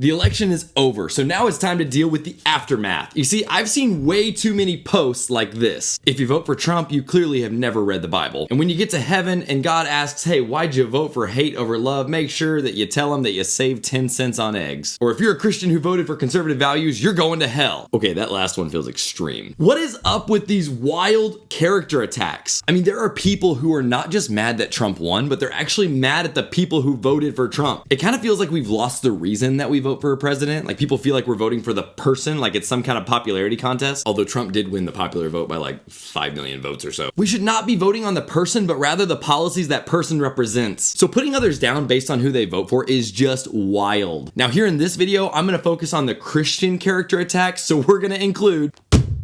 The election is over, so now it's time to deal with the aftermath. You see, I've seen way too many posts like this. If you vote for Trump, you clearly have never read the Bible. And when you get to heaven and God asks, hey, why'd you vote for hate over love? Make sure that you tell him that you saved 10 cents on eggs. Or if you're a Christian who voted for conservative values, you're going to hell. Okay, that last one feels extreme. What is up with these wild character attacks? I mean, there are people who are not just mad that Trump won, but they're actually mad at the people who voted for Trump. It kind of feels like we've lost the reason that we vote for a president. Like people feel like we're voting for the person, like it's some kind of popularity contest. Although Trump did win the popular vote by like 5 million votes or so. We should not be voting on the person, but rather the policies that person represents. So putting others down based on who they vote for is just wild. Now here in this video, I'm gonna focus on the Christian character attacks, so we're gonna include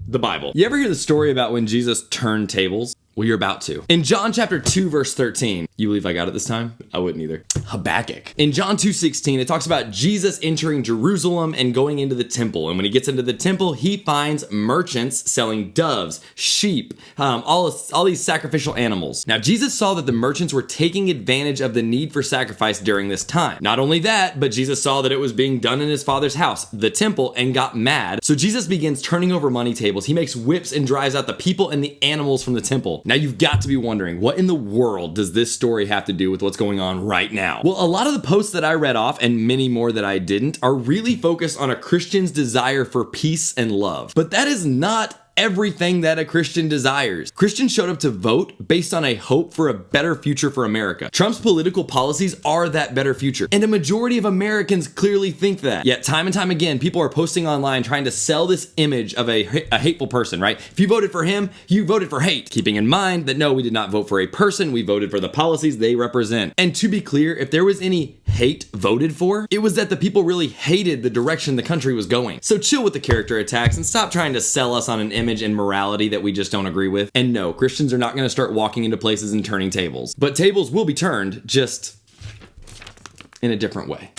the Bible. You ever hear the story about when Jesus turned tables? Well, you're about to. In John chapter 2, verse 13, you believe I got it this time? I wouldn't either. Habakkuk. In John 2:16, it talks about Jesus entering Jerusalem and going into the temple. And when he gets into the temple, he finds merchants selling doves, sheep, all these sacrificial animals. Now, Jesus saw that the merchants were taking advantage of the need for sacrifice during this time. Not only that, but Jesus saw that it was being done in his Father's house, the temple, and got mad. So Jesus begins turning over money tables. He makes whips and drives out the people and the animals from the temple. Now you've got to be wondering, what in the world does this story have to do with what's going on right now? Well, a lot of the posts that I read off, and many more that I didn't, are really focused on a Christian's desire for peace and love. But that is not everything that a Christian desires. Christians showed up to vote based on a hope for a better future for America. Trump's political policies are that better future, and a majority of Americans clearly think that. Yet time and time again, people are posting online trying to sell this image of a hateful person, right? If you voted for him, you voted for hate. Keeping in mind that no, we did not vote for a person, we voted for the policies they represent. And to be clear, if there was any hate voted for, it was that the people really hated the direction the country was going. So chill with the character attacks and stop trying to sell us on an image and morality that we just don't agree with. And no, Christians are not going to start walking into places and turning tables. But tables will be turned, just in a different way.